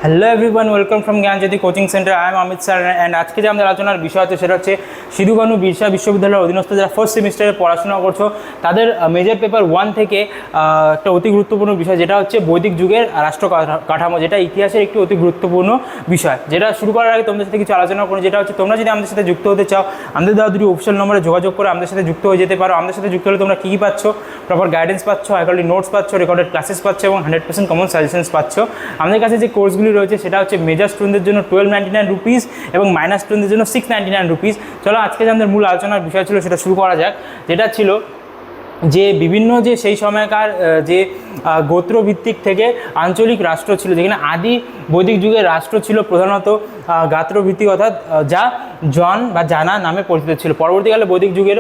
Hello everyone, welcome from Gyanjyoti coaching centre. I am Amit sir and আজকে যে আমাদের আলোচনার বিষয় হচ্ছে সেটা হচ্ছে সিধু কানু বিরসা বিশ্ববিদ্যালয়ের অধীনস্থ যারা ফার্স্ট সেমিস্টারে পড়াশোনা করছো তাদের মেজর পেপার 1 থেকে একটা অতি গুরুত্বপূর্ণ বিষয় যেটা হচ্ছে বৈদিক যুগের রাষ্ট্র কাঠামো, যেটা ইতিহাসের একটি অতি গুরুত্বপূর্ণ বিষয়। যেটা শুরু করার আগে তোমাদের সাথে কিছু আলোচনা করি, যেটা হচ্ছে তোমরা যদি আমাদের সাথে যুক্ত হতে চাও আমাদের দেওয়া দুটি অফিসিয়াল নম্বরে যোগাযোগ করে আমাদের সাথে যুক্ত হয়ে যেতে পারো। আমাদের সাথে যুক্ত হলে তোমরা কী পাচ্ছ? প্রপার গাইডেন্স পাচ্ছ, ফ্যাকাল্টি নোটস পাচ্ছ, রেকর্ডেড ক্লাসেস পাচ্ছ এবং 100% কমন সাজেশনস পাচ্ছ। আমাদের কাছে যে কোর্সগুলি রয়েছে সেটা হচ্ছে মেজর স্টুডেন্টদের জন্য 1299 রুপিস এবং মাইনার স্টুডেন্টদের জন্য 699 রুপিস। চলো আজকে যে আমাদের মূল আলোচনার বিষয় ছিল সেটা শুরু করা যাক, যেটা ছিল যে বিভিন্ন যে সেই সময়কার যে গোত্রভিত্তিক থেকে আঞ্চলিক রাষ্ট্র ছিল, যেখানে আদি বৈদিক যুগের রাষ্ট্র ছিল প্রধানত গাত্রভিত্তিক, অর্থাৎ যা জন বা জানা নামে পরিচিত ছিল। পরবর্তীকালে বৈদিক যুগের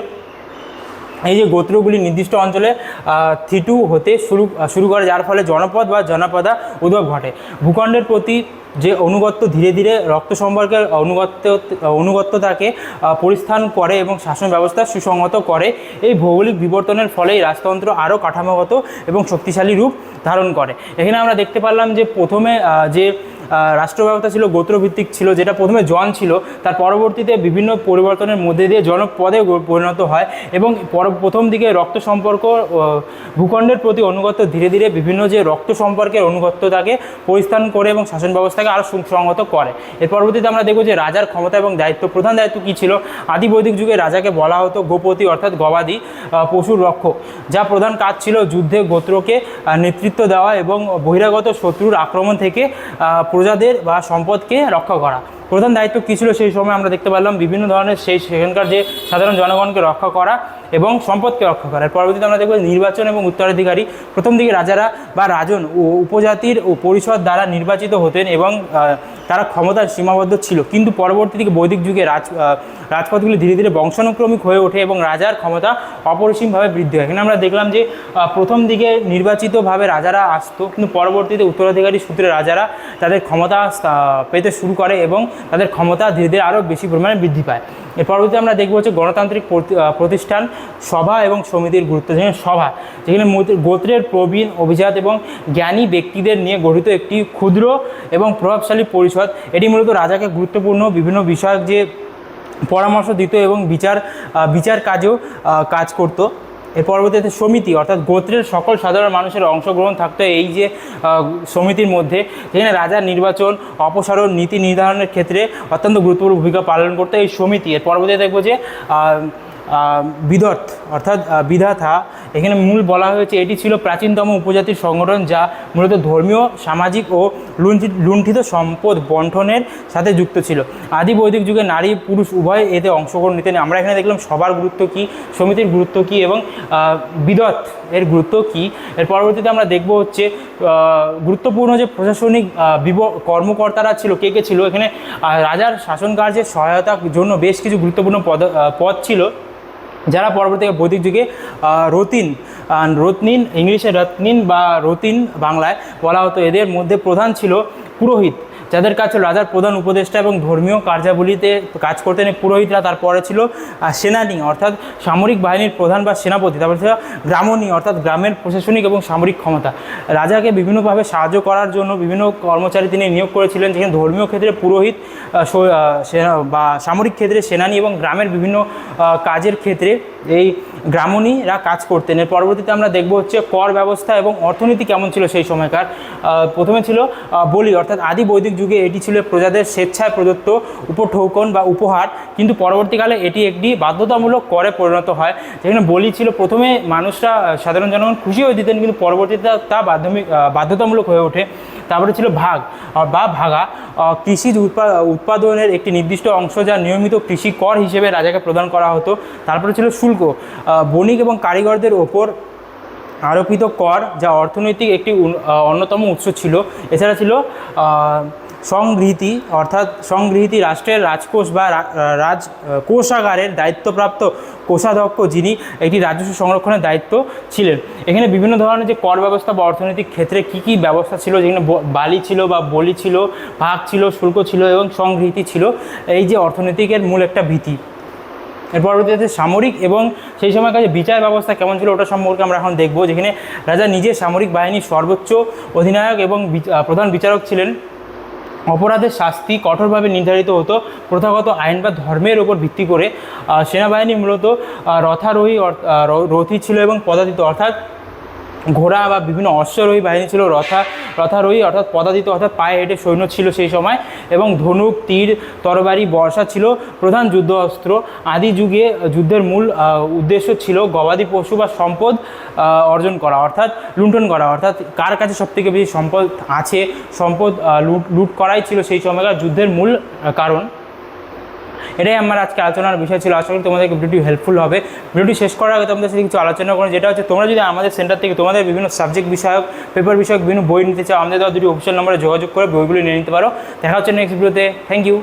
এই যে গোত্রগুলি নির্দিষ্ট অঞ্চলে থিটু হতে শুরু করে, যার ফলে জনপদ বা জনপদা উদ্ভব ঘটে। ভূখণ্ডের প্রতি যে অনুগত্য ধীরে ধীরে রক্ত সম্পর্কের অনুগত্যতাকে পরিস্থান করে এবং শাসন ব্যবস্থা সুসংহত করে। এই ভৌগোলিক বিবর্তনের ফলেই রাজতন্ত্র আরও কাঠামোগত এবং শক্তিশালী রূপ ধারণ করে। এখানে আমরা দেখতে পারলাম যে প্রথমে যে রাষ্ট্র ব্যবস্থা ছিল গোত্রভিত্তিক ছিল, যেটা প্রথমে জন ছিল, তার পরবর্তীতে বিভিন্ন পরিবর্তনের মধ্যে দিয়ে জনপদে পরিণত হয় এবং প্রথম দিকে রক্ত সম্পর্ক ভূখণ্ডের প্রতি অনুগত্য ধীরে ধীরে বিভিন্ন যে রক্ত সম্পর্কের অনুগত্যতাকে পরিস্থান করে এবং শাসন ব্যবস্থাকে আরও সুসংহত করে। এর পরবর্তীতে আমরা দেখব যে রাজার ক্ষমতা এবং দায়িত্ব। প্রধান দায়িত্ব কী ছিল? আদি বৈদিক যুগে রাজাকে বলা হতো গোপতি, অর্থাৎ গবাদি পশুর রক্ষক, যা প্রধান কাজ ছিল যুদ্ধে গোত্রকে নেতৃত্ব দেওয়া এবং বহিরাগত শত্রুর আক্রমণ থেকে প্রজাদের বা সম্পদকে রক্ষা করা। প্রধান দায়িত্ব কী ছিল সেই সময়? আমরা দেখতে পারলাম বিভিন্ন ধরনের সেখানকার যে সাধারণ জনগণকে রক্ষা করা এবং সম্পদকে রক্ষা করা। এর পরবর্তীতে আমরা দেখব নির্বাচন এবং উত্তরাধিকারী। প্রথম দিকে রাজারা বা রাজন ও উপজাতির ও পরিষদ দ্বারা নির্বাচিত হতেন এবং তারা ক্ষমতার সীমাবদ্ধ ছিল, কিন্তু পরবর্তী দিকে বৈদিক যুগে রাজপথগুলি ধীরে ধীরে বংশানুক্রমিক হয়ে ওঠে এবং রাজার ক্ষমতা অপরিসীমভাবে বৃদ্ধি হয়। এখানে আমরা দেখলাম যে প্রথম দিকে নির্বাচিতভাবে রাজারা আসতো, কিন্তু পরবর্তীতে উত্তরাধিকারী সূত্রে রাজারা তাদের ক্ষমতা পেতে শুরু করে এবং তাদের ক্ষমতা ধীরে ধীরে আরও বেশি পরিমাণে বৃদ্ধি পায়। এর পরবর্তীতে আমরা দেখব হচ্ছে গণতান্ত্রিক প্রতিষ্ঠান, সভা এবং সমিতির গুরুত্ব। যেখানে সভা, যেখানে গোত্রের প্রবীণ, অভিজাত এবং জ্ঞানী ব্যক্তিদের নিয়ে গঠিত একটি ক্ষুদ্র এবং প্রভাবশালী পরিষদ। এটি মূলত রাজাকে গুরুত্বপূর্ণ বিভিন্ন বিষয়ক যে পরামর্শ দিত এবং বিচার কাজেও কাজ করত। এর পরবর্তীতে সমিতি, অর্থাৎ গোত্রের সকল সাধারণ মানুষের অংশগ্রহণ থাকতো এই যে সমিতির মধ্যে, যেখানে রাজার নির্বাচন, অপসারণ, নীতি নির্ধারণের ক্ষেত্রে অত্যন্ত গুরুত্বপূর্ণ ভূমিকা পালন করতো এই সমিতি। এর পরবর্তীতে দেখব যে বিদর্থ, অর্থাৎ বিধাতা। এখানে মূল বলা হয়েছে এটি ছিল প্রাচীনতম উপজাতির সংগঠন, যা মূলত ধর্মীয়, সামাজিক ও লুণ্ঠিত সম্পদ বন্টনের সাথে যুক্ত ছিল। আদি বৈদিক যুগে নারী পুরুষ উভয় এতে অংশগ্রহণ নিতেন। আমরা এখানে দেখলাম সবার গুরুত্ব কী, সমিতির গুরুত্ব কী এবং বিদর্থ এর গুরুত্ব কী। এর পরবর্তীতে আমরা দেখব হচ্ছে গুরুত্বপূর্ণ যে প্রশাসনিক কর্মকর্তারা ছিল, কে কে ছিল। এখানে রাজার শাসন কার্যের সহায়তার জন্য বেশ কিছু গুরুত্বপূর্ণ পদ ছিল, যারা পরবর্তীতে বৈদিক যুগে রত্নিন, ইংলিশে রত্নিন বা রতিন বাংলায় বলা হতো। এদের মধ্যে প্রধান ছিল পুরোহিত, যাদের কাছে রাজার প্রধান উপদেষ্টা এবং ধর্মীয় কার্যাবলীতে কাজ করতেন পুরোহিতরা। তারপরে ছিল সেনানী, অর্থাৎ সামরিক বাহিনীর প্রধান বা সেনাপতি। তারপরে ছিল গ্রামণী, অর্থাৎ গ্রামের প্রশাসনিক এবং সামরিক ক্ষমতা। রাজাকে বিভিন্নভাবে সাহায্য করার জন্য বিভিন্ন কর্মচারী তিনি নিয়োগ করেছিলেন, যেখানে ধর্মীয় ক্ষেত্রে পুরোহিত বা সামরিক ক্ষেত্রে সেনানী এবং গ্রামের বিভিন্ন কাজের ক্ষেত্রে এই গ্রামণীরা কাজ করতেন। এর পরবর্তীতে আমরা দেখব হচ্ছে কর ব্যবস্থা এবং অর্থনীতি কেমন ছিল সেই সময়কার। প্রথমে ছিল বলি, অর্থাৎ আদি বৈদিক যুগে এটি ছিল প্রজাদের স্বেচ্ছায় প্রদত্ত উপঢৌকন বা উপহার, কিন্তু পরবর্তীকালে এটি একটি বাধ্যতামূলক করে পরিণত হয়। যেখানে বলি ছিল প্রথমে মানুষরা, সাধারণ জনগণ খুশি হয়ে দিতেন, কিন্তু পরবর্তীতে তা বাধ্যতামূলক হয়ে ওঠে। তারপরে ছিল ভাগ বা ভাগা, কৃষিজ উৎপাদনের একটি নির্দিষ্ট অংশ যা নিয়মিত কৃষি কর হিসেবে রাজাকে প্রদান করা হতো। তারপরে ছিল শুল্ক, বণিক এবং কারিগরদের ওপর আরোপিত কর, যা অর্থনৈতিক একটি অন্যতম উৎস ছিল। এছাড়া ছিল সংগৃহীতি, অর্থাৎ সংগৃহীতি রাষ্ট্রের রাজকোষ বা কোষাগারের দায়িত্বপ্রাপ্ত কোষাধ্যক্ষ, যিনি একটি রাজস্ব সংরক্ষণের দায়িত্ব ছিলেন। এখানে বিভিন্ন ধরনের যে কর ব্যবস্থা বা অর্থনৈতিক ক্ষেত্রে কী কী ব্যবস্থা ছিল, যেখানে বালি ছিল বা বলি ছিল, ভাগ ছিল, শুল্ক ছিল এবং সংগৃহীতি ছিল, এই যে অর্থনৈতিকের মূল একটা ভিত্তি। এর পরবর্তীতে সামরিক এবং সেই সময়কার যে বিচার ব্যবস্থা কেমন ছিল ওটা সম্পর্কে আমরা এখন দেখব, যেখানে রাজা নিজে সামরিক বাহিনীর সর্বোচ্চ অধিনায়ক এবং প্রধান বিচারক ছিলেন। অপরাধের শাস্তি কঠোরভাবে নির্ধারিত হতো প্রথাগত আইন বা ধর্মের উপর ভিত্তি করে। সেনাবাহিনী মূলত রথারোহী রথী ছিল এবং পদাতিত অর্থাৎ ঘোড়া বা বিভিন্ন অশ্বারোহী বাহিনী ছিল, রথারোহী অর্থাৎ পদাতিত অর্থাৎ পায়ে হেঁটে সৈন্য ছিল সেই সময়, এবং ধনুক, তীর, তরবারি, বর্শা ছিল প্রধান যুদ্ধ অস্ত্র। আদি যুগে যুদ্ধের মূল উদ্দেশ্য ছিল গবাদি পশু বা সম্পদ অর্জন করা অর্থাৎ লুণ্ঠন করা, অর্থাৎ কার কাছে সবথেকে বেশি সম্পদ আছে, সম্পদ লুট করাই ছিল সেই সময়কার যুদ্ধের মূল কারণ। এটাই আমার আজকে আলোচনার বিষয় ছিল। আশা করি তোমাদেরকে ভিডিওটি হেল্পফুল হবে। ভিডিওটি শেষ করার আগে তোমাদের সাথে কিছু আলোচনা করো, যেটা হচ্ছে তোমরা যদি আমাদের সেন্টার থেকে তোমাদের বিভিন্ন সাবজেক্ট বিষয়ক, পেপার বিষয়ক বিভিন্ন বই নিতে চাও, আমাদের দেওয়া দুটি অফিসিয়াল নম্বরে যোগাযোগ করে বইগুলি নিয়ে নিতে পারো। দেখা হচ্ছে নেক্সট ভিডিওতে। Thank you.